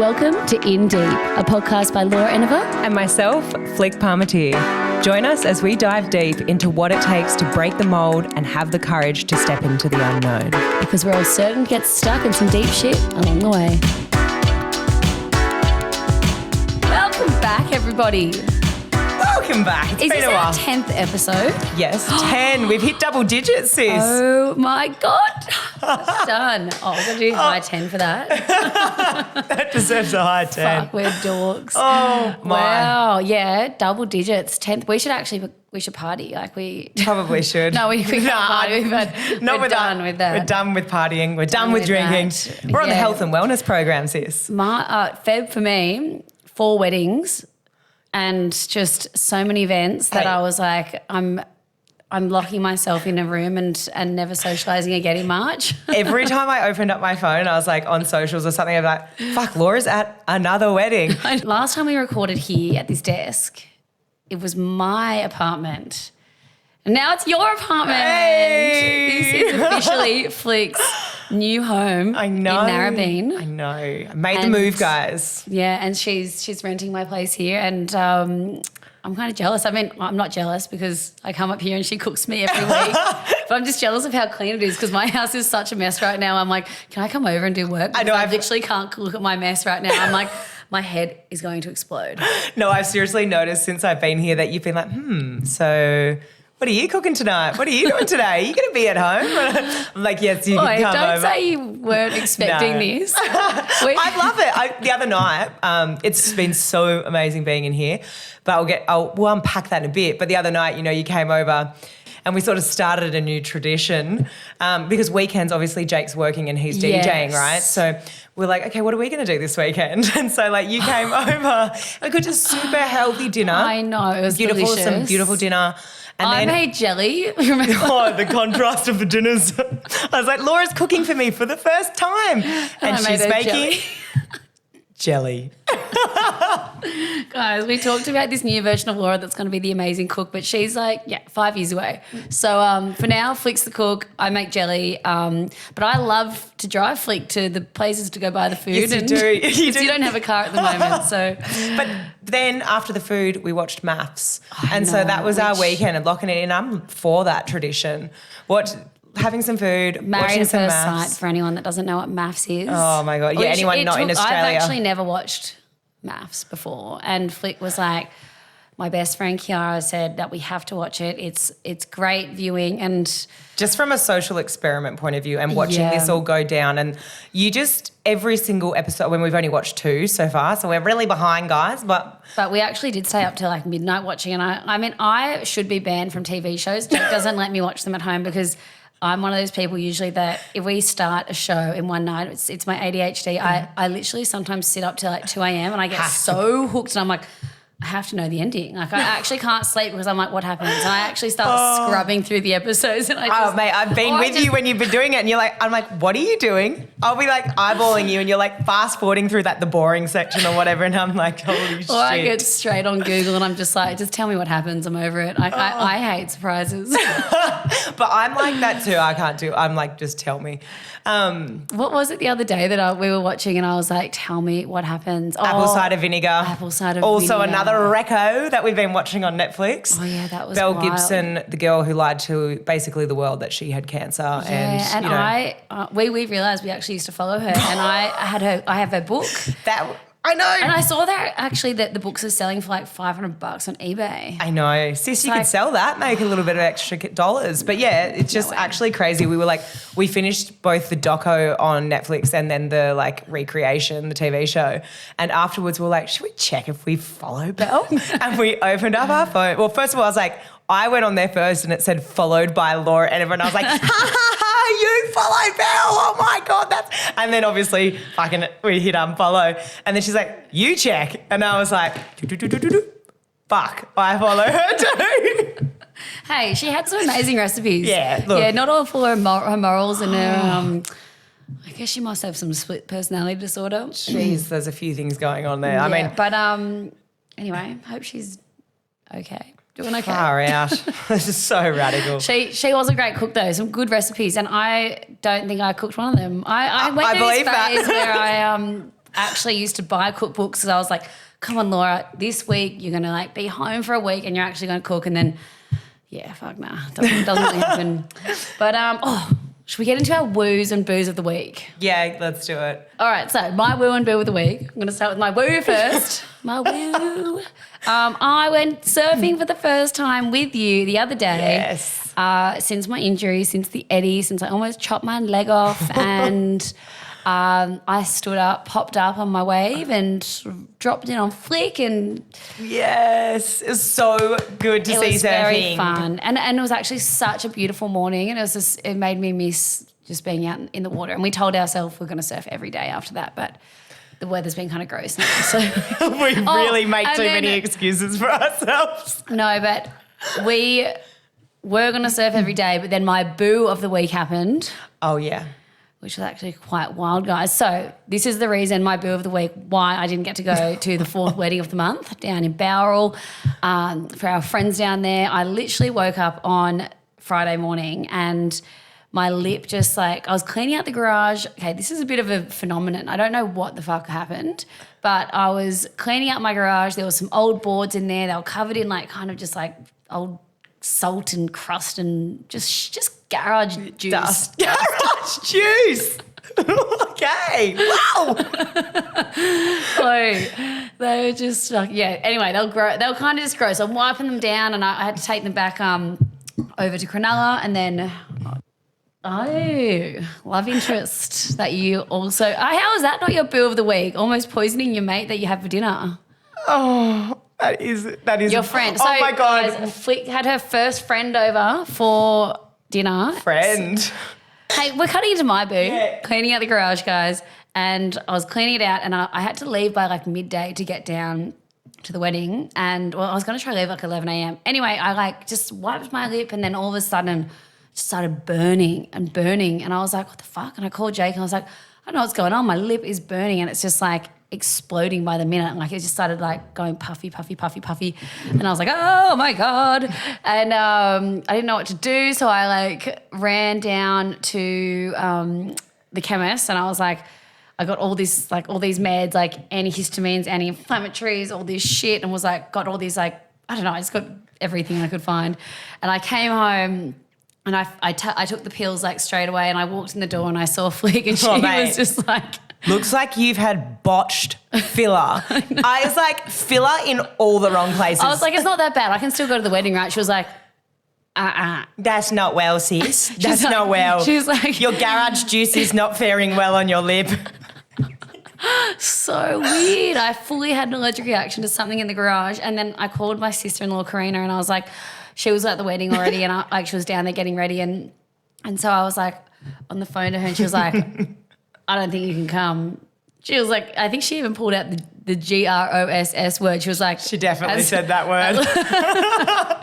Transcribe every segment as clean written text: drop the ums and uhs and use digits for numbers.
Welcome to In Deep, a podcast by Laura Eniver and myself, Flick Palmetier. Join us as we dive deep into what it takes to break the mould and have the courage to step into the unknown. because we're all certain to get stuck in some deep shit along the way. Welcome back, everybody. Welcome back. It's Is been this a our while. 10th episode? Yes, 10. We've hit double digits, sis. Oh my God. That's done. Oh, we're going to do high 10 for that. That deserves a high 10. Fuck, we're dorks. Oh, my. Wow. Yeah, double digits. 10th. We should party. Like we Probably should. No, we can't party. But we're done with that. We're done with partying. We're done with drinking. that. We're on the Yeah. health and wellness program, sis. Feb for me, 4 weddings and just so many events that Hey. I was like, I'm locking myself in a room and never socialising again in March. Every time I opened up my phone, I was like on socials or something, I'd be like, fuck, Laura's at another wedding. Last time we recorded here at this desk, it was my apartment. And now it's your apartment. Hey. This is officially Flick's new home I know. in Narrabeen. I know. I made the And- move, guys. Yeah, and she's renting my place here, and I'm kind of jealous. I mean, I'm not jealous because I come up here and she cooks me every week, but I'm just jealous of how clean it is because my house is such a mess right now. I'm like, can I come over and do work? I know, I I've- literally can't look at my mess right now. I'm like, my head is going to explode. No, I've seriously noticed since I've been here that you've been like, so what are you cooking tonight? What are you doing today? Are you going to be at home? I'm like, yes, you Boy, can come don't over. say you weren't expecting No. this. I love it. The other night, it's been so amazing being in here, but we'll unpack that in a bit. But the other night, you came over and we sort of started a new tradition because weekends, obviously Jake's working and he's DJing, Yes. right? So we're like, okay, what are we going to do this weekend? And so like you came over, we cooked a super healthy dinner. I know, it was beautiful, delicious. some beautiful dinner. And I then, made jelly, remember? oh, the contrast of the dinners. I was like, Laura's cooking for me for the first time. And I made she's her making jelly. Guys, we talked about this new version of Laura that's going to be the amazing cook, but she's like, 5 years away. So for now, Flick's the cook. I make jelly. But I love to drive Flick to the places to go buy the food. Yes, you do. You 'cause do. you don't have a car at the moment, so But then after the food, we watched maths. I And so know, that was our which- weekend and locking it in. I'm for that tradition. Having some food, married watching at some first maths. sight for anyone that doesn't know what maths is. Oh my God. Yeah, anyone not in Australia. I've actually never watched maths before, and Flick was like, my best friend Kiara said that we have to watch it. It's great viewing, and Just from a social experiment point of view and watching Yeah. this all go down. And you just, every single episode, when we've only watched 2 so far, so we're really behind, guys. But we actually did stay up till like midnight watching. And I mean, I should be banned from TV shows. Jake doesn't let me watch them at home because I'm one of those people usually that if we start a show in one night, it's my ADHD. I literally sometimes sit up till like 2 a.m. and I get so hooked and I'm like, I have to know the ending. Like I actually can't sleep because I'm like, what happens? And I actually start scrubbing through the episodes and I just... oh, mate, I've been with you when you've been doing it and I'm like, what are you doing? I'll be like eyeballing you and you're like fast forwarding through the boring section or whatever and I'm like, holy shit. Or I get straight on Google and I'm just like, just tell me what happens. I'm over it. I hate surprises. But I'm like that too. I'm like, just tell me. What was it the other day that we were watching and I was like, tell me what happens. Apple cider vinegar. Apple cider Also vinegar. another reco that we've been watching on Netflix. Oh, yeah, that was Belle wild. Gibson, the girl who lied to basically the world that she had cancer. Yeah, and we realised we actually used to follow her and I have her book. I know. And I saw that actually that the books are selling for like $500 on eBay. I know. Sis, you like- could sell that, make a little bit of extra dollars. But yeah, it's just actually crazy. We finished both the doco on Netflix and then the recreation, the TV show. And afterwards we were like, should we check if we follow Belle? And we opened up our phone. Well, first of all, I was like, I went on there first and it said followed by Laura and everyone. I was like, ha ha ha, you followed Belle. Oh my God, and then obviously we hit unfollow. And then she's like, you check. And I was like, fuck, I follow her too. Hey, she had some amazing recipes. Yeah, look. Yeah, not all for her morals and her, I guess she must have some split personality disorder. Jeez, there's a few things going on there. Yeah, I mean, but anyway, hope she's okay. Doing okay. far out. This is so radical. She was a great cook though, some good recipes, and I don't think I cooked one of them. I went I through this believe that. phase where I actually used to buy cookbooks because I was like, come on, Laura, this week you're going to like be home for a week and you're actually going to cook. And then, yeah, fuck nah, doesn't really happen. But, should we get into our woos and boos of the week? Yeah, let's do it. All right, so my woo and boo of the week. I'm going to start with my woo first. My woo. I went surfing for the first time with you the other day. Yes. Since my injury, since the eddy, since I almost chopped my leg off and I stood up, popped up on my wave and dropped in on flick and Yes, it's so good to see surfing. it was very fun. And it was actually such a beautiful morning and it made me miss just being out in the water. And we told ourselves we're going to surf every day after that, but the weather's been kind of gross now. So we really make too many excuses for ourselves. No, but we were going to surf every day, but then my boo of the week happened. Oh, yeah. Which was actually quite wild, guys. So this is the reason, my boo of the week, why I didn't get to go to the fourth wedding of the month down in Bowral for our friends down there. I literally woke up on Friday morning and my lip just like, I was cleaning out the garage. Okay, this is a bit of a phenomenon. I don't know what the fuck happened, but I was cleaning out my garage. There was some old boards in there. They were covered in like kind of just like old salt and crust and just garage juice. Dust. Garage juice. Okay. Wow. So they were just like, yeah. Anyway, they were kind of just gross. I'm wiping them down and I had to take them back over to Cronulla and then love interest that you also. How is that not your boo of the week? Almost poisoning your mate that you had for dinner. Oh, that is your friend. Oh my God. Guys, Flick had her first friend over for dinner. Friend. Hey, we're cutting into my boo, Yeah. cleaning out the garage, guys, and I was cleaning it out and I had to leave by like midday to get down to the wedding and, well, I was going to try to leave like 11 a.m. Anyway, I like just wiped my lip and then all of a sudden it started burning and I was like, what the fuck? And I called Jake and I was like, I don't know what's going on. My lip is burning and it's just like exploding by the minute. And like it just started like going puffy. And I was like, oh my God. And I didn't know what to do. So I like ran down to the chemist and I was like, I got all these meds, like antihistamines, anti-inflammatories, all this shit and was like, got all these like, I don't know, I just got everything I could find. And I came home and I took the pills like straight away and I walked in the door and I saw Flick and she was just like... Looks like you've had botched filler. I was like, filler in all the wrong places. I was like, it's not that bad. I can still go to the wedding, right? She was like, That's not well, sis. That's not well. She was like... Your garage juice is not faring well on your lip. So weird. I fully had an allergic reaction to something in the garage and then I called my sister-in-law, Karina, and I was like... She was at the wedding already and she was down there getting ready and so I was like on the phone to her and she was like, I don't think you can come. She was like, I think she even pulled out the GROSS word. She was like... She definitely said that word.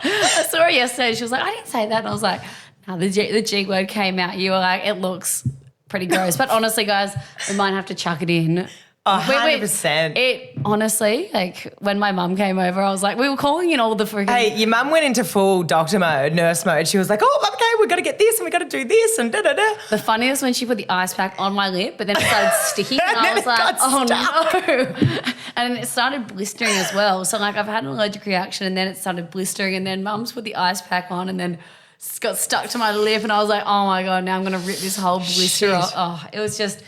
I saw her yesterday. She was like, I didn't say that. And I was like, no, the G word came out. You were like, it looks pretty gross. But honestly, guys, we might have to chuck it in. 100%. It honestly, like when my mum came over, I was like, we were calling in all the freaking... Hey, your mum went into full doctor mode, nurse mode. She was like, oh, okay, we've got to get this and we've got to do this and da-da-da. The funniest when she put the ice pack on my lip, but then it started sticking and I was like, oh no. And it started blistering as well. So like I've had an allergic reaction and then it started blistering and then mum's put the ice pack on and then it got stuck to my lip and I was like, oh my God, now I'm going to rip this whole blister off. Oh, it was just...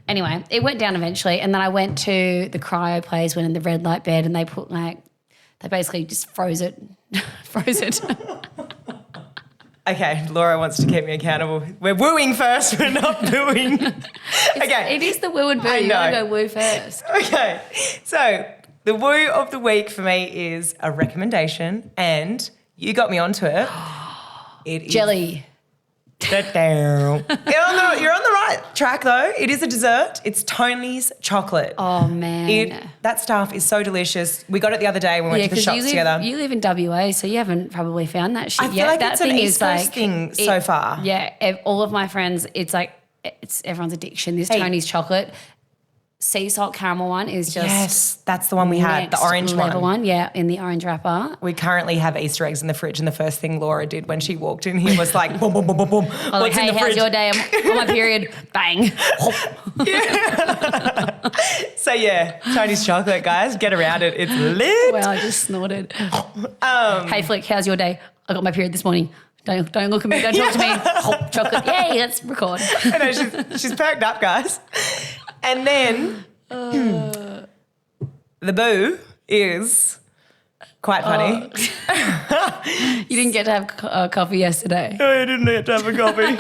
Anyway, it went down eventually and then I went to the cryo place, went in the red light bed and they put like, they basically just froze it. Okay, Laura wants to keep me accountable. We're wooing first, we're not booing. Okay. It is the woo and boo. You got to go woo first. Okay, so the woo of the week for me is a recommendation and you got me onto it. It is... Jelly. You're on the right track though. It is a dessert. It's Tony's chocolate. Oh man, that stuff is so delicious. We got it the other day when we went to the shops together. You live in WA, so you haven't probably found that shit I feel yet. like That it's an thing East is Coast like thing so far. Yeah, all of my friends, it's like it's everyone's addiction. This Tony's chocolate. sea salt caramel one is just Yes, that's the one we had, the next orange level one. Yeah, in the orange wrapper. We currently have Easter eggs in the fridge, and the first thing Laura did when she walked in here was like, boom, boom, boom, boom, boom. I was like, hey, how's your day? I'm on my period. Bang. So yeah, Tony's chocolate, guys, get around it. It's lit. Wow, I just snorted. Hey, Flick, how's your day? I got my period this morning. Don't look at me. Don't talk to me. Chocolate. Yay, let's record. I know, she's perked up, guys. And then the boo is quite funny. You didn't get to have coffee yesterday. I didn't get to have a coffee.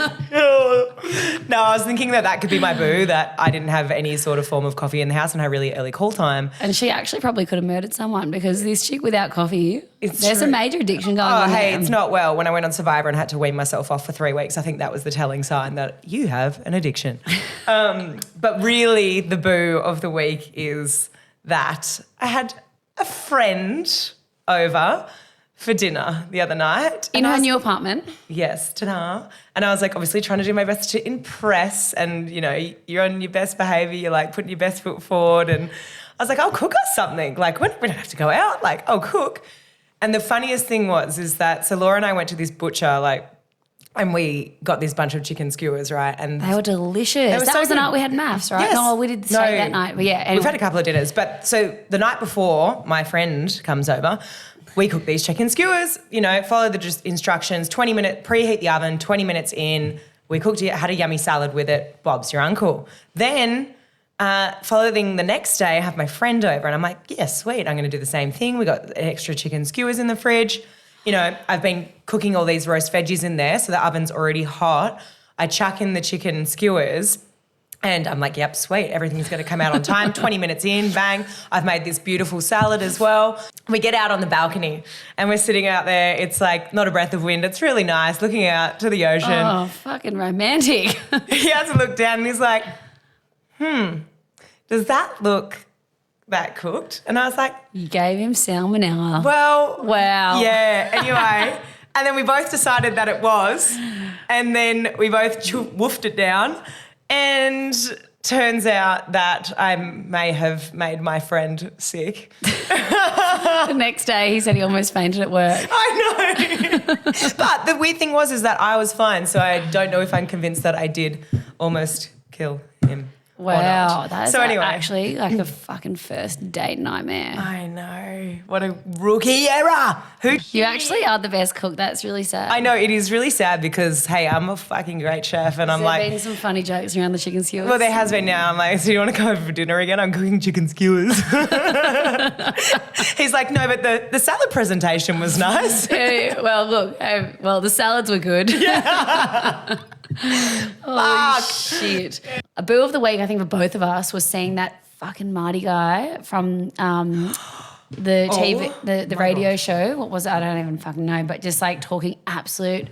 No, I was thinking that could be my boo, that I didn't have any sort of form of coffee in the house and had really early call time. And she actually probably could have murdered someone because this chick without coffee, there's true. a major addiction going on. Oh, hey, there. it's not well. When I went on Survivor and had to wean myself off for 3 weeks, I think that was the telling sign that you have an addiction. But really, the boo of the week is that I had a friend over for dinner the other night. In her new apartment. Yes, ta-da. And I was like obviously trying to do my best to impress, and you know, you're on your best behaviour, you're like putting your best foot forward, and I was like, I'll cook us something. Like we don't have to go out, like I'll cook. And the funniest thing is that so Laura and I went to this butcher, and we got this bunch of chicken skewers, right? And They were delicious. That so was the good. night we had maths, right? Yes. No, we did the steak that night. But yeah, anyway. We've had a couple of dinners. But so the night before my friend comes over, we cook these chicken skewers, follow the instructions, 20-minute, preheat the oven, 20 minutes in. We cooked it, had a yummy salad with it. Bob's your uncle. Then following the next day, I have my friend over and I'm like, yeah, sweet. I'm going to do the same thing. We got extra chicken skewers in the fridge. I've been cooking all these roast veggies in there, so the oven's already hot. I chuck in the chicken skewers and I'm like, yep, sweet. Everything's going to come out on time. 20 minutes in, bang. I've made this beautiful salad as well. We get out on the balcony and we're sitting out there. It's like not a breath of wind. It's really nice looking out to the ocean. Oh, fucking romantic. He has to look down and he's like, does that look that cooked? And I was like, You gave him salmonella. well, Wow. yeah, anyway. And then we both decided that it was. And then we both woofed it down. And turns out that I may have made my friend sick. The next day he said he almost fainted at work. I know. But the weird thing was that I was fine. So I don't know if I'm convinced that I did almost kill him. Wow, that is anyway. actually like a fucking first date nightmare. I know. What a rookie error. You actually are the best cook. That's really sad. I know, it is really sad because, hey, I'm a fucking great chef and I'm There's like, been some funny jokes around the chicken skewers. well, there has been now. I'm like, so you want to come over for dinner again? I'm cooking chicken skewers. He's like, no, but the salad presentation was nice. Well, look, the salads were good. Yeah. Holy shit. A boo of the week, I think, for both of us was seeing that fucking Marty guy from the TV, the radio show. What was it? I don't even fucking know, but just like talking absolute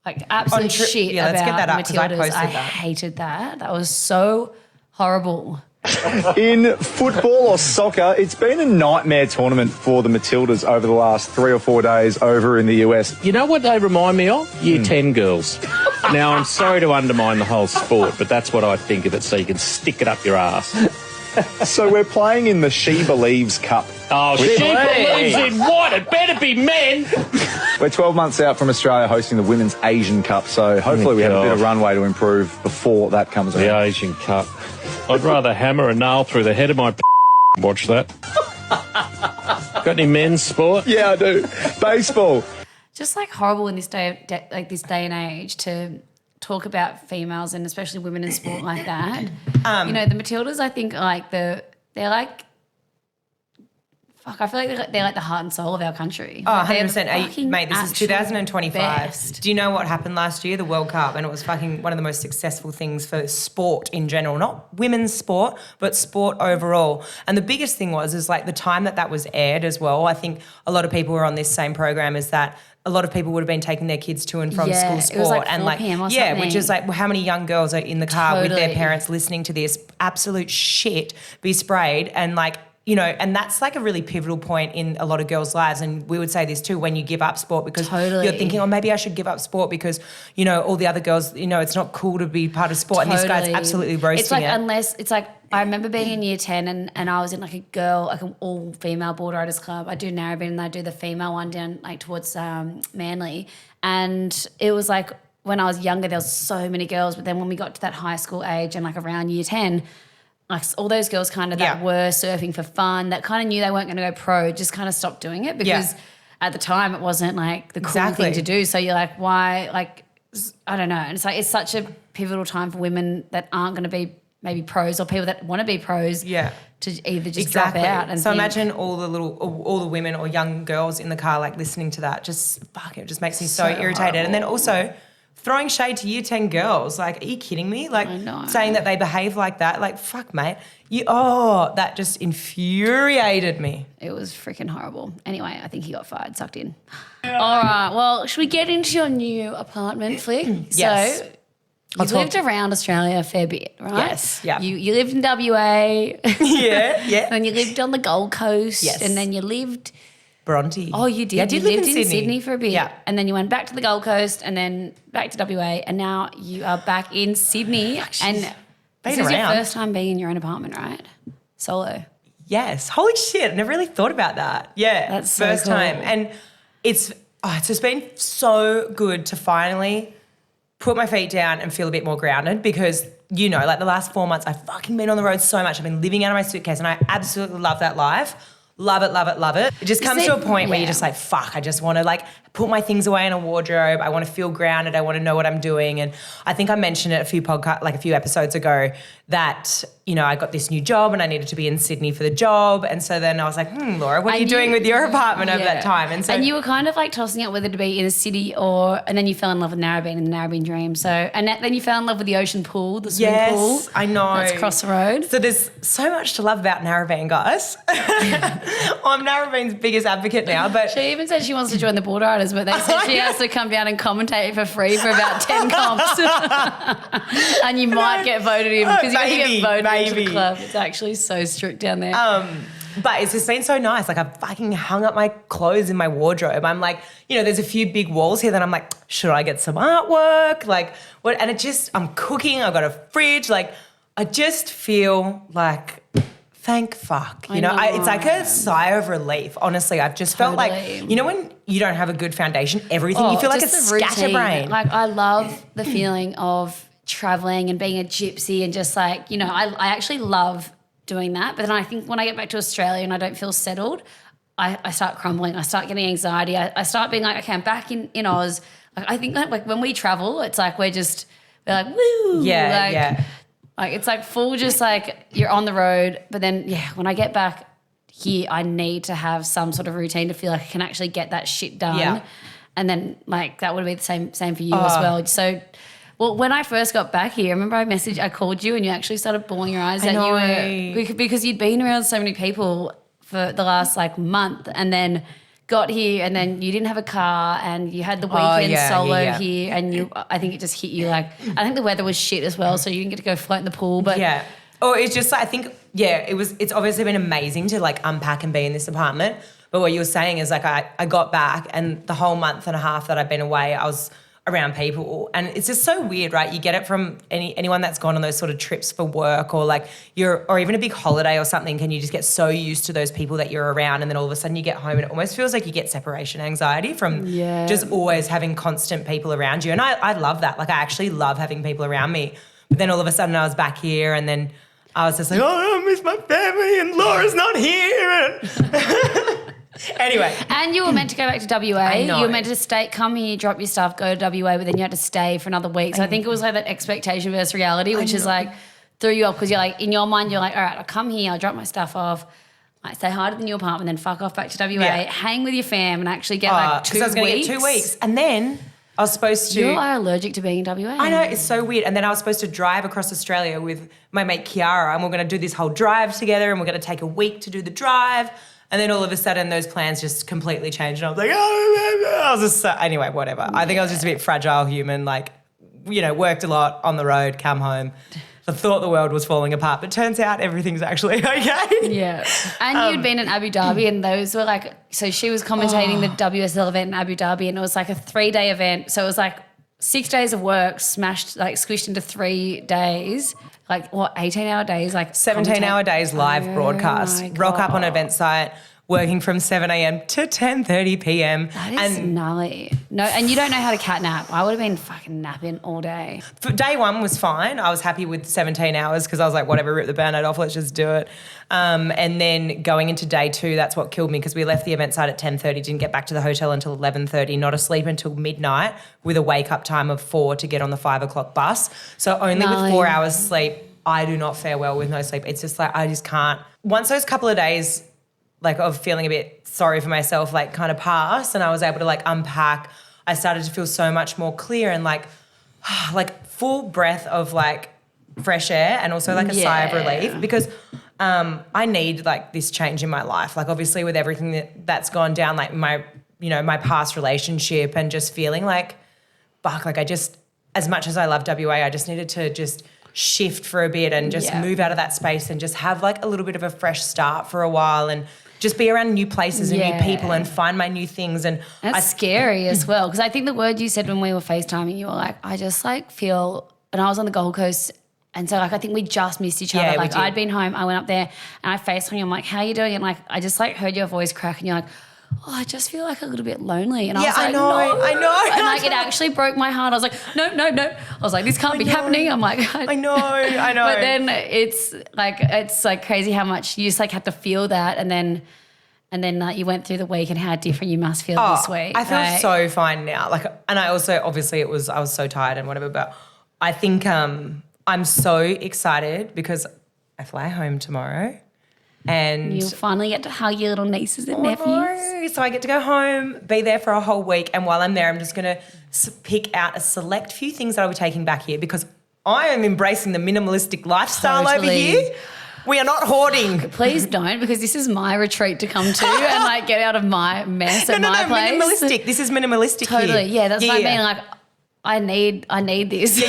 shit yeah, about let's get that up, 'cause I Matildas. posted I that. hated that. That was so horrible. In football or soccer, it's been a nightmare tournament for the Matildas over the last 3 or 4 days over in the US. You know what they remind me of? Year 10 girls. Now, I'm sorry to undermine the whole sport, but that's what I think of it, so you can stick it up your ass. So we're playing in the She Believes Cup. Oh, she believes in what? It better be men. We're 12 months out from Australia hosting the Women's Asian Cup, so hopefully we have a bit of runway to improve before that comes The around. Asian Cup. I'd rather hammer a nail through the head of my watch that. Got any men's sport? Yeah, I do. Baseball. Just like horrible in this day and age to talk about females and especially women in sport like that. The Matildas, I think, I feel like they're like the heart and soul of our country. Oh, Like, 100%. Mate, this is actual 2025. best. Do you know what happened last year? The World Cup. And it was fucking one of the most successful things for sport in general. Not women's sport, but sport overall. And the biggest thing is like the time that was aired as well. I think a lot of people were on this same program is that a lot of people would have been taking their kids to and from school sport. It was like 4 and p.m. or which something. is like how many young girls are in the car with their Totally. parents listening to this absolute shit be sprayed and like you know, and that's like a really pivotal point in a lot of girls' lives. And we would say this too, when you give up sport, because Totally. you're thinking, oh, maybe I should give up sport because, you know, all the other girls, you know, it's not cool to be part of sport. And this guy's absolutely roasting It's like, it. unless, it's like, I remember being in year 10 and I was in like an all-female board riders club. I do Narrabeen and I do the female one down like towards Manly. And it was like, when I was younger, there was so many girls. But then when we got to that high school age and like around year 10, like all those girls kind of that were surfing for fun, that kind of knew they weren't going to go pro, just kind of stopped doing it because at the time it wasn't like the cool thing to do. So you're like, why? Like, I don't know. And it's like, it's such a pivotal time for women that aren't going to be maybe pros or people that want to be pros to either just drop out. And so imagine all the women or young girls in the car like listening to that. Just fuck it, just makes me so irritated. Horrible. And then also throwing shade to year 10 girls. Like, are you kidding me? Like saying that they behave like that. Like, fuck, mate. That just infuriated me. It was freaking horrible. Anyway, I think he got fired, sucked in. All right. Well, should we get into your new apartment, Flick? Yes. So you've lived around Australia a fair bit, right? Yes, yeah. You lived in WA. Yeah. And you lived on the Gold Coast. Yes. And then you lived... Bronte. Oh, you did? Yeah, I did you live lived in Sydney for a bit. Yeah. And then you went back to the Gold Coast and then back to WA and now you are back in Sydney. And this is your first time being in your own apartment, right? Solo. Yes. Holy shit. I never really thought about that. Yeah. That's so first cool. time. And it's just been so good to finally put my feet down and feel a bit more grounded because, you know, like the last 4 months, I've fucking been on the road so much. I've been living out of my suitcase and I absolutely love that life. Love it, love it, love it. It just comes to a point where you're just like, fuck, I just want to like put my things away in a wardrobe. I want to feel grounded. I want to know what I'm doing. And I think I mentioned it a few episodes ago that, you know, I got this new job and I needed to be in Sydney for the job. And so then I was like, Laura, what are you doing with your apartment over that time? And you were kind of like tossing up whether to be in a city and then you fell in love with Narrabeen and the Narrabeen Dream. So, and then you fell in love with the ocean pool, the swimming pool. Yes, I know. That's across the road. So there's so much to love about Narrabeen, guys. I'm Narrabeen's biggest advocate now, but She even said she wants to join the board riders, but they said she has to come down and commentate for free for about 10 comps. And you might get voted in because you get voted into the club. It's actually so strict down there. But it's just been so nice. Like I've fucking hung up my clothes in my wardrobe. I'm like, you know, there's a few big walls here that I'm like, should I get some artwork? Like what? And I'm cooking. I've got a fridge. Like I just feel like, thank fuck. You know, it's like a sigh of relief. Honestly, I've just felt like, you know, when you don't have a good foundation, everything, you feel like a scatterbrain. Like I love the feeling of traveling and being a gypsy and just like, you know, I actually love doing that. But then I think when I get back to Australia and I don't feel settled, I start crumbling. I start getting anxiety. I start being like, okay, I'm back in Oz. Like I think that like when we travel, it's like we're like, woo. Yeah. Like it's like full just like you're on the road. But then, when I get back here, I need to have some sort of routine to feel like I can actually get that shit done. Yeah. And then like that would be the same for you as well. So... Well, when I first got back here, I remember I called you and you actually started bawling your eyes out. Because you'd been around so many people for the last like month and then got here and then you didn't have a car and you had the weekend solo here and I think it just hit you like, I think the weather was shit as well, so you didn't get to go float in the pool. But yeah. Oh, it's just I think, it's obviously been amazing to like unpack and be in this apartment. But what you were saying is like I got back and the whole month and a half that I've been away, I was around people and it's just so weird, right? You get it from anyone that's gone on those sort of trips for work or like or even a big holiday or something, and you just get so used to those people that you're around and then all of a sudden you get home and it almost feels like you get separation anxiety from just always having constant people around you. And I love that. Like I actually love having people around me. But then all of a sudden I was back here and then I was just like, I miss my family and Laura's not here. Anyway. And you were meant to go back to WA. I know. You were meant to come here, drop your stuff, go to WA, but then you had to stay for another week. So I think it was like that expectation versus reality, which is like threw you off because you're like, in your mind, you're like, all right, I'll come here, I'll drop my stuff off, I say hi to the new apartment, then fuck off back to WA, hang with your fam and actually get like 2 weeks. Because I was going to get 2 weeks. And then I was supposed to... You are allergic to being in WA. I know, it's so weird. And then I was supposed to drive across Australia with my mate Kiara and we're going to do this whole drive together and we're going to take a week to do the drive. And then all of a sudden those plans just completely changed and I was like, I was just, anyway, whatever. I think I was just a bit fragile human, like, you know, worked a lot on the road, come home. I thought the world was falling apart, but turns out everything's actually okay. Yeah. And you'd been in Abu Dhabi and those were like, so she was commentating the WSL event in Abu Dhabi and it was like a 3-day event. So it was like 6 days of work squished into 3 days. Like what, 18-hour days? Like 17-hour days live broadcast. my Rock up on an God. event site, working from 7 a.m. to 10:30 p.m. That is gnarly. No, and you don't know how to cat nap. I would have been fucking napping all day. For day one was fine. I was happy with 17 hours because I was like, whatever, rip the Band-Aid off, let's just do it. And then going into day two, that's what killed me because we left the event site at 10:30, didn't get back to the hotel until 11:30, not asleep until midnight with a wake-up time of 4 to get on the 5 o'clock bus. So only with 4 hours sleep, I do not fare well with no sleep. It's just like I just can't. Once those couple of days like of feeling a bit sorry for myself like kind of passed and I was able to like unpack, I started to feel so much more clear and like full breath of like fresh air and also like a sigh of relief because I need like this change in my life. Like obviously with everything that's gone down, like my past relationship and just feeling like, fuck, like I just, as much as I love WA, I just needed to just shift for a bit and just move out of that space and just have like a little bit of a fresh start for a while and just be around new places and new people and find my new things. And that's scary as well because I think the word you said when we were FaceTiming, you were like, I just like feel, and I was on the Gold Coast and so like I think we just missed each other. Like I'd been home, I went up there and I FaceTimed you. I'm like, how are you doing? And like I just like heard your voice crack and you're like, oh, I just feel like a little bit lonely. And I was like, I know. And like it actually broke my heart. I was like, no. I was like, this can't be happening. I'm like, I know. But then it's like crazy how much you just like have to feel that and then like you went through the week and how different you must feel this week. I feel so fine now. Like, and I also, obviously I was so tired and whatever, but I think I'm so excited because I fly home tomorrow. And you'll finally get to hug your little nieces and nephews. No. So I get to go home, be there for a whole week. And while I'm there, I'm just going to pick out a select few things that I'll be taking back here because I am embracing the minimalistic lifestyle over here. We are not hoarding. Please don't because this is my retreat to come to and like get out of my mess at my place. Minimalistic. This is minimalistic Totally. here. Yeah, that's what I mean. Like I need this.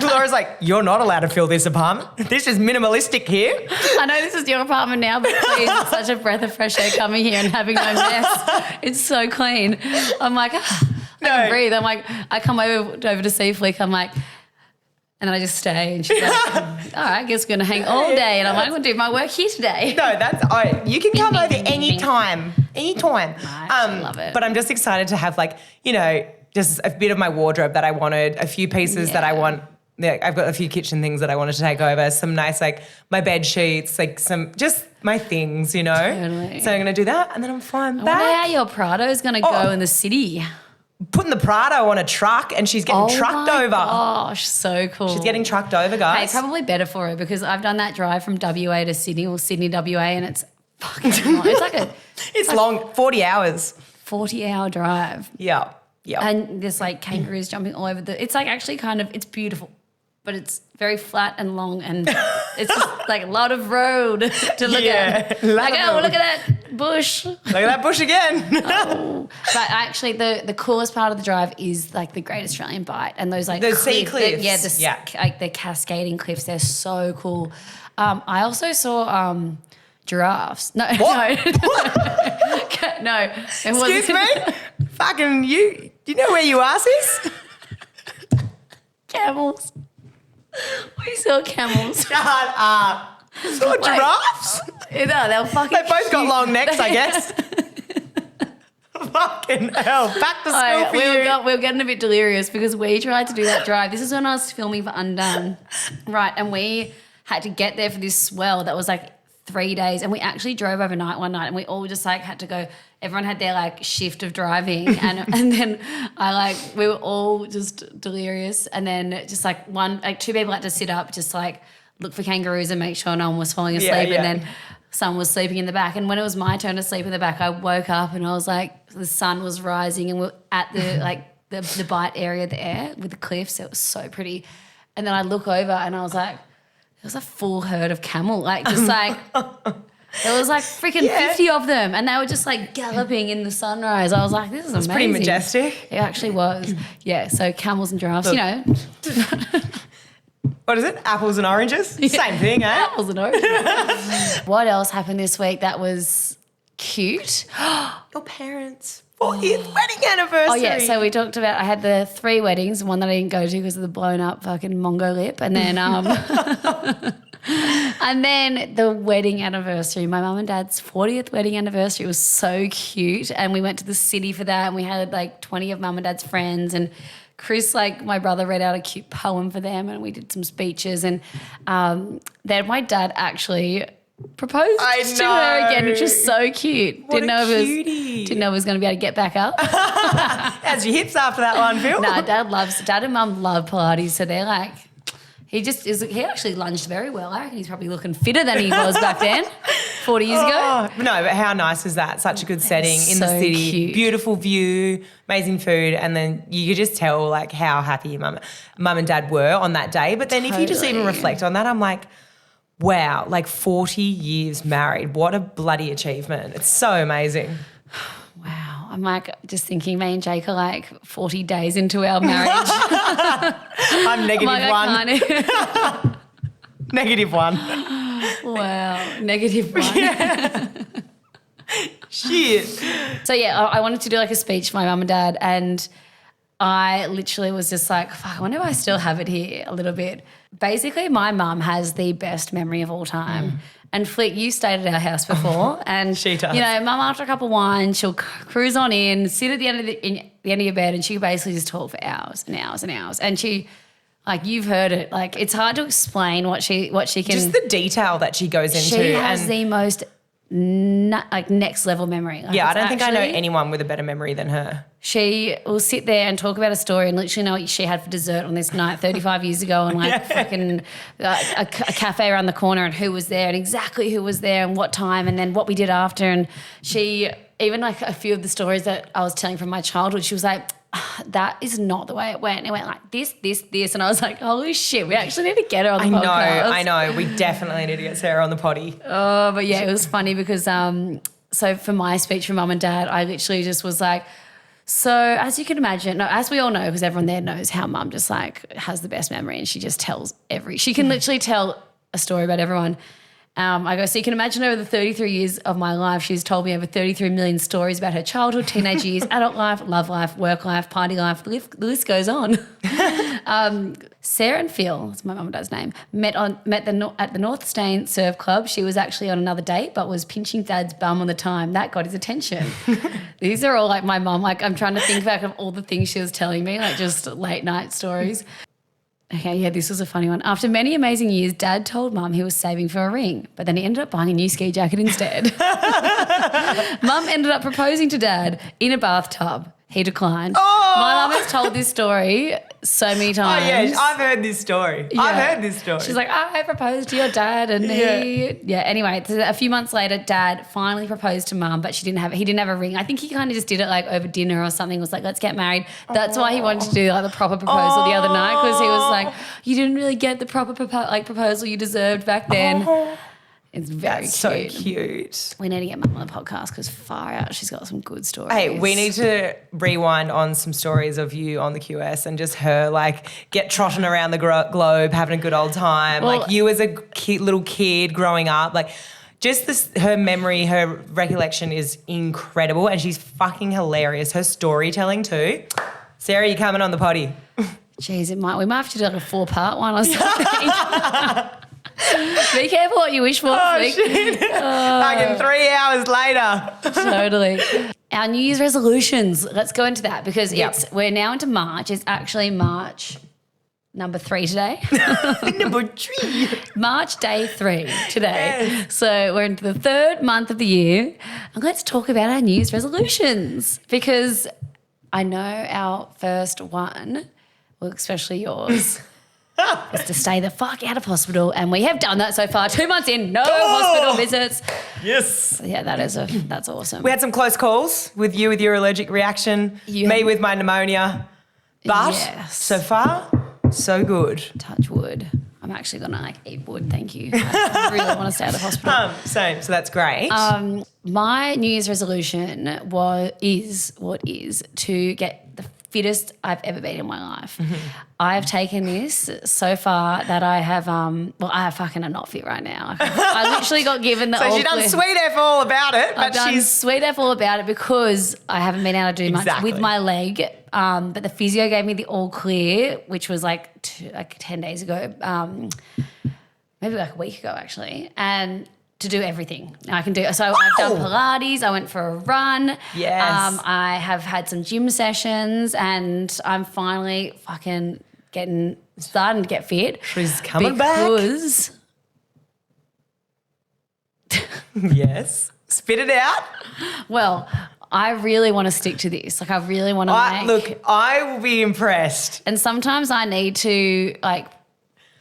Laura's like, you're not allowed to fill this apartment. This is minimalistic here. I know this is your apartment now, but please, it's such a breath of fresh air coming here and having no mess. It's so clean. I'm like, I can breathe. I'm like, I come over to see Flick. I'm like, and then I just stay and she's like, all right, I guess we're going to hang all day. And I'm like, I'm going to do my work here today. No, you can come over anytime. Anytime. I love it. But I'm just excited to have like, just a bit of my wardrobe that I wanted, a few pieces that I want. Yeah, I've got a few kitchen things that I wanted to take over, some nice, like my bed sheets, like some, just my things, Totally. So I'm going to do that and then I'm flying I back. wonder how your Prado's going to go in the city. Putting the Prado on a truck and she's getting trucked over. Gosh, so cool. She's getting trucked over, guys. Hey, probably better for her because I've done that drive from WA to Sydney or Sydney WA and it's fucking long. It's long, 40 hours. 40-hour drive. Yeah. And there's like kangaroos jumping all over it's like actually it's beautiful, but it's very flat and long and it's just like a lot of road to look at. Like, look at that bush. Look at that bush again. But actually the coolest part of the drive is like the Great Australian Bight and those like the sea cliffs. Like the cascading cliffs. They're so cool. I also saw giraffes. No, what? no. It wasn't. Excuse me? Fucking you know where you are, sis? Camels. We saw camels. Shut up. Saw giraffes? No, they were fucking They both got cute. long necks, I guess. Fucking hell. Back to school for you. We were getting a bit delirious because we tried to do that drive. This is when I was filming for Undone. Right, and we had to get there for this swell that was like 3 days and we actually drove overnight one night and we all just like had to go. Everyone had their like shift of driving and then we were all just delirious and then just like two people had to sit up just like look for kangaroos and make sure no one was falling asleep and then someone was sleeping in the back and when it was my turn to sleep in the back I woke up and I was like the sun was rising and we're at the like the Bight area there with the cliffs. It was so pretty and then I look over and I was like there was a full herd of camel like just like there was like freaking 50 of them and they were just like galloping in the sunrise. I was like, this is amazing. Pretty majestic. It actually was. Yeah, so camels and giraffes, What is it? Apples and oranges? Same thing, eh? Apples and oranges. What else happened this week that was cute? Your parents' 40th wedding anniversary. Oh, yeah. So we talked about I had the 3 weddings, one that I didn't go to because of the blown up fucking Mongo lip. And then and then the wedding anniversary, my mum and dad's 40th wedding anniversary. It was so cute. And we went to the city for that and we had like 20 of mum and dad's friends and Chris, like my brother, read out a cute poem for them and we did some speeches and then my dad actually proposed to her again, which was so cute. What didn't know cutie. Didn't know it was going to be able to get back up. How's your hips after that one, Phil? Nah, dad and mum love Pilates, so they're like, he actually lunged very well. I reckon he's probably looking fitter than he was back then, 40 years ago. No, but how nice is that? Such a good setting in the so city. cute. Beautiful view, amazing food, and then you could just tell like how happy your mum and dad were on that day. But then if you just even Totally. reflect on that, I'm like, wow, like 40 years married. What a bloody achievement. It's so amazing. Wow. I'm like just thinking me and Jake are like 40 days into our marriage. I'm negative I'm like, one. I can't. Negative one. Wow. Negative one. Shit. So yeah, I wanted to do like a speech for my mum and dad and I literally was just like, fuck, I wonder if I still have it here a little bit. Basically, my mum has the best memory of all time. And Flick, you stayed at our house before. And, She does. you know, mum, after a cup of wine, she'll cruise on in, sit at the end of the end of your bed and she basically just talk for hours and hours and hours. And she, like, you've heard it. Like, it's hard to explain what she can. Just the detail that she goes into. She has and the most next level memory. Like, yeah, I it's don't think I know actually- anyone with a better memory than her. She will sit there and talk about a story and literally know what she had for dessert on this night 35 years ago and like fucking a cafe around the corner and who was there and exactly who was there and what time and then what we did after. And she, even like a few of the stories that I was telling from my childhood, she was like, that is not the way it went. It went like this. And I was like, holy shit, we actually need to get her on the podcast. I know. We definitely need to get Sarah on the potty. Oh, but yeah, it was funny because so for my speech from mum and dad, I literally just was like, so as you can imagine, no, as we all know, because everyone there knows how mum just like has the best memory and she just tells she can literally tell a story about everyone. I go, so you can imagine over the 33 years of my life, she's told me over 33 million stories about her childhood, teenage years, adult life, love life, work life, party life. The list goes on. Sarah and Phil, that's my mum and dad's name, met at the North Stain Surf Club. She was actually on another date but was pinching Dad's bum on the time. That got his attention. These are all like my mum. Like I'm trying to think back of all the things she was telling me, like just late night stories. Okay, yeah, this was a funny one. After many amazing years, Dad told Mum he was saving for a ring, but then he ended up buying a new ski jacket instead. Mum ended up proposing to Dad in a bathtub. He declined. Oh! My mum has told this story so many times. Oh, yeah, I've heard this story. Yeah. I've heard this story. She's like, I proposed to your dad and anyway, so a few months later, Dad finally proposed to Mum, but he didn't have a ring. I think he kind of just did it like over dinner or something, was like, let's get married. That's why he wanted to do like the proper proposal the other night because he was like, you didn't really get the proper proposal you deserved back then. It's very That's cute. so cute. We need to get Mum on the podcast because far out, she's got some good stories. Hey, we need to rewind on some stories of you on the QS and just her like get trotting around the globe, having a good old time. Well, like you as a little kid growing up, like just this, her memory, her recollection is incredible and she's fucking hilarious. Her storytelling too. Sarah, you coming on the potty? Jeez, we might have to do like a 4-part one or something. Be careful what you wish for. Oh, shit. Fucking 3 hours later. Totally. Our New Year's resolutions. Let's go into that because we're now into March. It's actually March number 3 today. Number 3. March day 3 today. Yes. So we're into the 3rd month of the year. And let's talk about our New Year's resolutions because I know our first one, well, especially yours, is to stay the fuck out of hospital, and we have done that so far. 2 months in, no hospital visits. Yes. So yeah, that's awesome. We had some close calls with you with your allergic reaction, me with my pneumonia, but Yes. so far, so good. Touch wood. I'm actually gonna like eat wood. Thank you. I really want to stay out of hospital. Same. So that's great. My New Year's resolution is to get fittest I've ever been in my life. I've taken this so far that I have, I fucking am not fit right now. I literally got given the So she's done sweet F all about it, but I've done sweet F all about it because I haven't been able to do much with my leg. But the physio gave me the all clear, which was like 10 days ago, maybe like a week ago actually, and to do everything. I can do. So I've done Pilates. I went for a run. Yes. I have had some gym sessions, and I'm finally fucking starting to get fit. She's coming because Yes. Spit it out. Well, I really want to stick to this. Like, I really want to Look, I will be impressed. And sometimes I need to,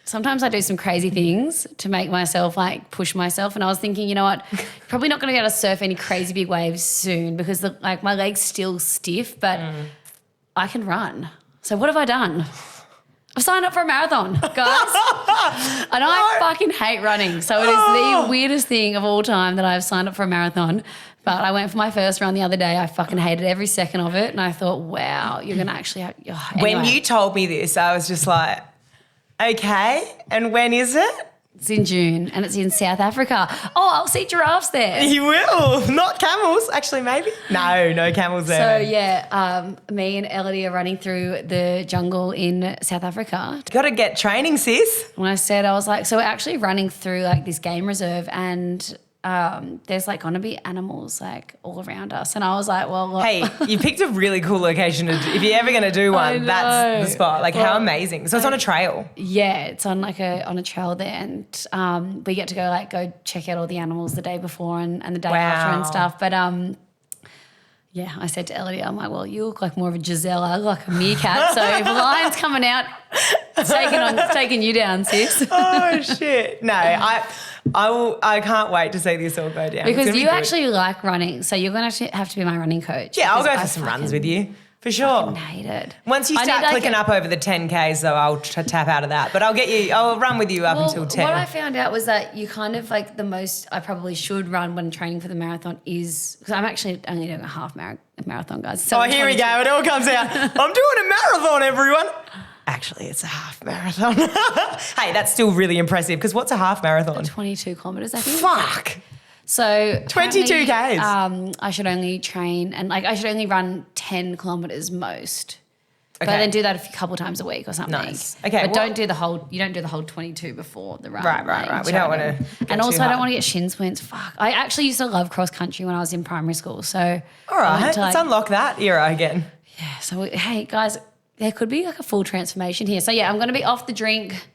sometimes I do some crazy things to make myself, push myself. And I was thinking, you know what, probably not going to be able to surf any crazy big waves soon because, my leg's still stiff, but I can run. So what have I done? I've signed up for a marathon, guys. And I fucking hate running. So it is the weirdest thing of all time that I've signed up for a marathon. But I went for my first run the other day. I fucking hated every second of it. And I thought, wow, you're going to actually have... When you told me this, I was just like, okay, and when is it? It's in June and it's in South Africa. Oh, I'll see giraffes there. You will. Not camels. Actually, maybe. No camels there. So, yeah, me and Elodie are running through the jungle in South Africa. Got to get training, sis. When I was like, so we're actually running through this game reserve and there's going to be animals all around us. And I was like, well, look. Hey, you picked a really cool location. If you're ever going to do one, that's the spot. How amazing. So it's on a trail. Yeah, it's on on a trail there, and we get to go check out all the animals the day before and the day after and stuff. But yeah, I said to Elodie, I'm like, well, you look like more of a Giselle, I look like a meerkat. So if a lion's coming out, it's taking you down, sis. Oh shit! No, I can't wait to see this all go down. Because you actually like running, so you're going to have to be my running coach. Yeah, I'll go for some runs with you. For sure. I hate it. Once you start clicking up over the 10Ks, though, I'll tap out of that. But I'll run with you up until 10. What I found out was that you kind of the most I probably should run when training for the marathon is, because I'm actually only doing a half marathon, guys. So here we go. It all comes out. I'm doing a marathon, everyone. Actually, it's a half marathon. Hey, that's still really impressive because what's a half marathon? 22 kilometres, I think. Fuck. So 22 Ks. I should only train and I should only run 10 kilometres most. Okay. But then do that a couple times a week or something. Nice. Okay. But don't do the whole 22 before the run. Right. We don't want to. And also I don't want to get shin splints. Fuck. I actually used to love cross country when I was in primary school. So all right, let's unlock that era again. Yeah. So hey guys, there could be a full transformation here. So yeah, I'm going to be off the drink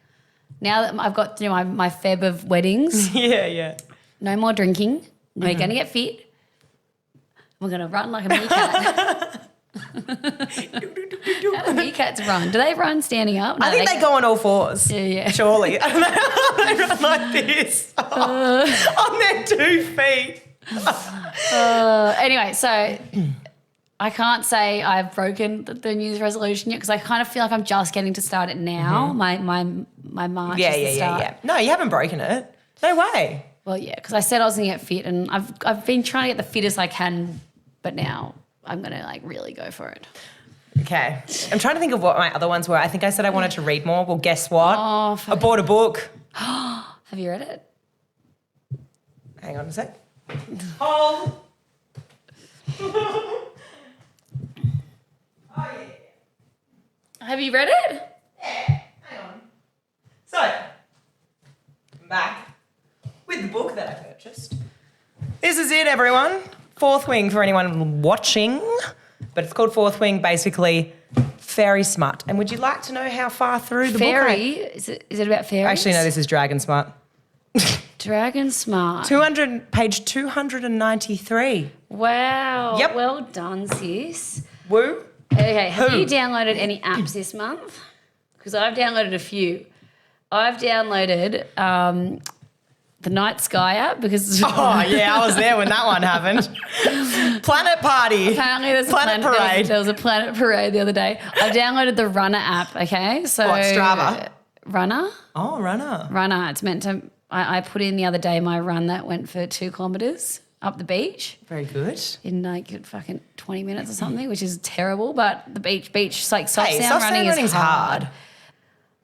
now that I've got my Feb of weddings. Yeah. No more drinking. We're going to get fit. We're going to run like a meerkat. How do meerkats run? Do they run standing up? No, I think they go on all fours. Yeah. Surely. They run like this on their 2 feet. Anyway, so I can't say I've broken the New Year's resolution yet because I kind of feel like I'm just getting to start it now. My March is the start. Yeah. No, you haven't broken it. No way. Well, yeah, because I said I was going to get fit and I've been trying to get the fittest I can, but now I'm going to really go for it. Okay. I'm trying to think of what my other ones were. I think I said I wanted to read more. Well, guess what? Oh, I bought a book. Have you read it? Hang on a sec. Hold. Oh, yeah. Have you read it? Yeah. Hang on. So, I'm back with the book that I purchased. This is it, everyone. Fourth Wing for anyone watching. But it's called Fourth Wing, basically fairy smut. And would you like to know how far through the book? Is it about fairies? Actually, no, this is Dragon Smut. Dragon Smart. Page 293. Wow. Yep. Well done, sis. Woo. Okay, have you downloaded any apps this month? Because I've downloaded a few. I've downloaded the Night Sky app because... Oh, yeah, I was there when that one happened. Planet Party. Apparently there's Planet Parade. There was a Planet Parade the other day. I've downloaded the Runner app, okay? So what, Strava? Runner? Oh, Runner. Runner. It's meant to... I put in the other day my run that went for 2 kilometres. up the beach Very good. in like fucking 20 minutes or something, which is terrible. But the beach, like soft Hey, sound soft running sound is running's hard.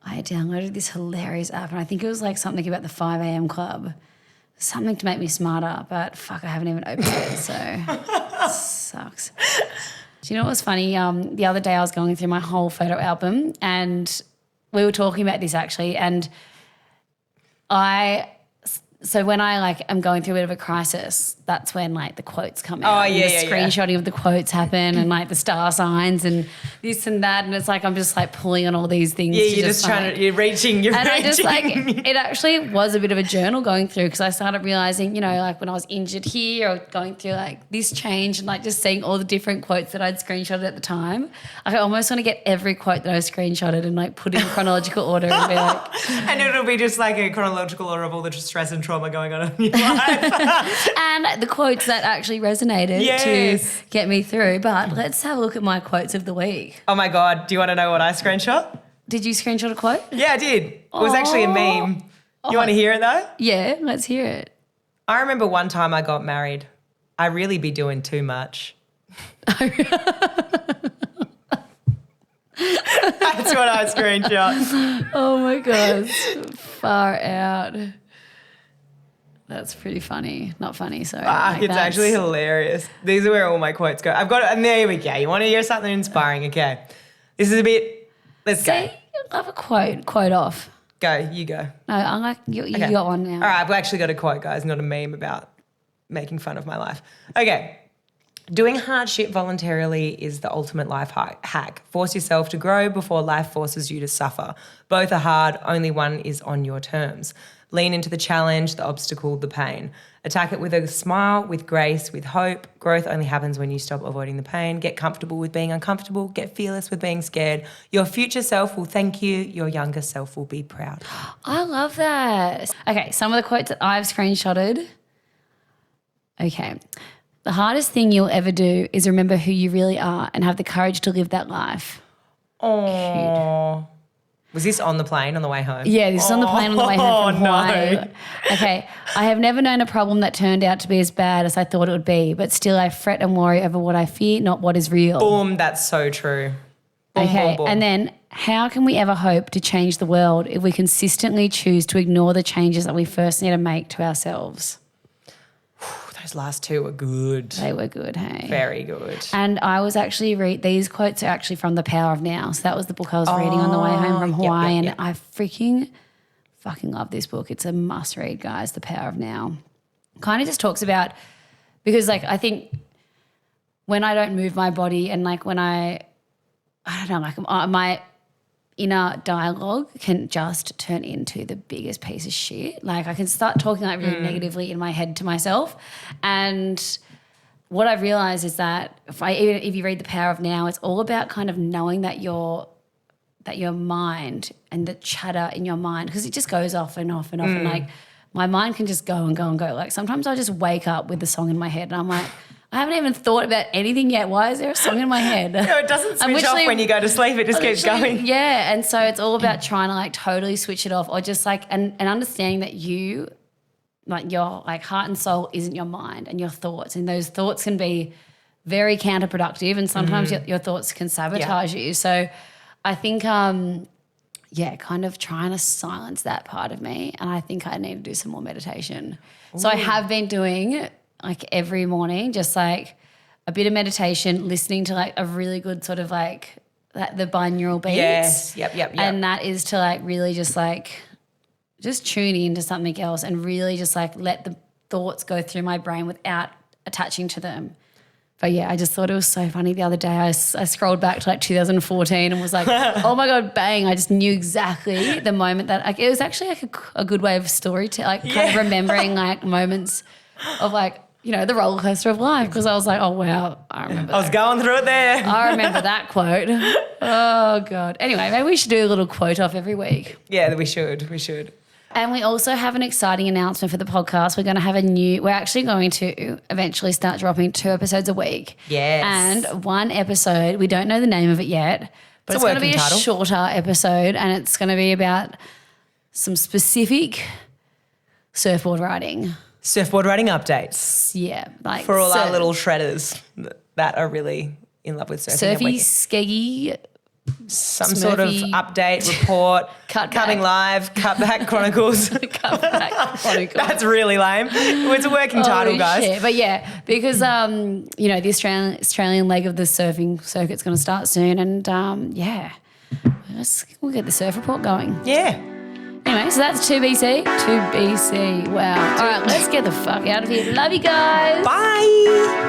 I downloaded this hilarious app, and I think it was like something about the 5 a.m. club, something to make me smarter. But fuck, I haven't even opened it, so it sucks. Do you know what was funny? The other day I was going through my whole photo album, and we were talking about this actually, and so when I like am going through a bit of a crisis, that's when like the quotes come out. yeah, and the screenshotting of the quotes happen and like the star signs and this and that. And it's like I'm just like pulling on all these things. Yeah, to you're just trying like, to, you're reaching. and I just like, it actually was a bit of a journal going through because I started realizing, you know, like when I was injured here or going through like this change and like just seeing all the different quotes that I'd screenshotted at the time. I almost want to get every quote that I screenshotted and like put it in chronological order and be like. And it'll be just like a chronological order of all the stress and trauma going on in your life. And the quotes that actually resonated Yes. to get me through. But let's have a look at my quotes of the week. Oh my God, do you want to know what I screenshot? Did you screenshot a quote? Yeah, I did. It was actually a meme. You want to hear it though? Yeah, let's hear it. I remember one time I got married. I really be doing too much. That's what I screenshot. Oh my God. Far out. That's pretty funny. Not funny, sorry. Like, It's that's actually hilarious. These are where all my quotes go. I've got it, and there we go. You want to hear something inspiring? Okay. This is a bit, let's See, go. I love a quote off. Go, you go. No, I like you Okay. got one now. All right, I've actually got a quote, guys, not a meme about making fun of my life. Okay. Doing hard shit voluntarily is the ultimate life hack. Force yourself to grow before life forces you to suffer. Both are hard, only one is on your terms. Lean into the challenge, the obstacle, the pain. Attack it with a smile, with grace, with hope. Growth only happens when you stop avoiding the pain. Get comfortable with being uncomfortable. Get fearless with being scared. Your future self will thank you. Your younger self will be proud. I love that. Okay, some of the quotes that I've screenshotted. Okay. The hardest thing you'll ever do is remember who you really are and have the courage to live that life. Oh. Was this on the plane on the way home? Yeah, this is on the plane on the way home from Hawaii. no. Okay, I have never known a problem that turned out to be as bad as I thought it would be, but still I fret and worry over what I fear, not what is real. Boom, that's so true. Boom, Okay, boom, boom. and then how can we ever hope to change the world if we consistently choose to ignore the changes that we first need to make to ourselves? Those last two were good. They were good, hey? Very good. And I was actually these quotes are actually from The Power of Now. So that was the book I was reading on the way home from Hawaii. yep. And I fucking love this book. It's a must read, guys, The Power of Now. Kind of just talks about, because like I think when I don't move my body and like when I don't know, like my inner dialogue can just turn into the biggest piece of shit. Like I can start talking like really negatively in my head to myself. And what I've realized is that if you read The Power of Now, it's all about kind of knowing that your mind and the chatter in your mind, because it just goes off and off and off. And like my mind can just go and go and go. Like sometimes I just wake up with the song in my head and I'm like, I haven't even thought about anything yet. Why is there a song in my head? No, it doesn't switch off when you go to sleep. It just keeps going. Yeah, and so it's all about trying to like totally switch it off, or just like and understanding that you, like your like heart and soul isn't your mind and your thoughts, and those thoughts can be very counterproductive, and sometimes your thoughts can sabotage you. So I think kind of trying to silence that part of me, and I think I need to do some more meditation. Ooh. So I have been doing like every morning, just like a bit of meditation, listening to like a really good sort of like the binaural beats. Yes, yep. And that is to like really just tune into something else and really just like let the thoughts go through my brain without attaching to them. But yeah, I just thought it was so funny the other day. I scrolled back to like 2014 and was like, oh my God, bang. I just knew exactly the moment that like, it was actually like a good way of story to like kind of remembering like moments of like, you know, the roller coaster of life, because I was like, oh, wow, I remember I was going through it there. I remember that quote. Oh, God. Anyway, maybe we should do a little quote off every week. Yeah, we should. And we also have an exciting announcement for the podcast. We're actually going to eventually start dropping 2 episodes a week. Yes. And one episode, we don't know the name of it yet, but it's going to be a shorter episode, and it's going to be about some specific surfboard riding. Surfboard riding updates Yeah, like for all our little shredders that are really in love with surfing. surfy, skeggy, Some sort of Smurfy. update, report, Cut coming back. live, cutback chronicles. Cutback chronicle. That's really lame. It's a working title, guys. Shit. But yeah, because the Australian leg of the surfing circuit's going to start soon, and we'll get the surf report going. Yeah. Anyway, so that's 2BC. 2BC. Wow. All right, let's get the fuck out of here. Love you guys. Bye.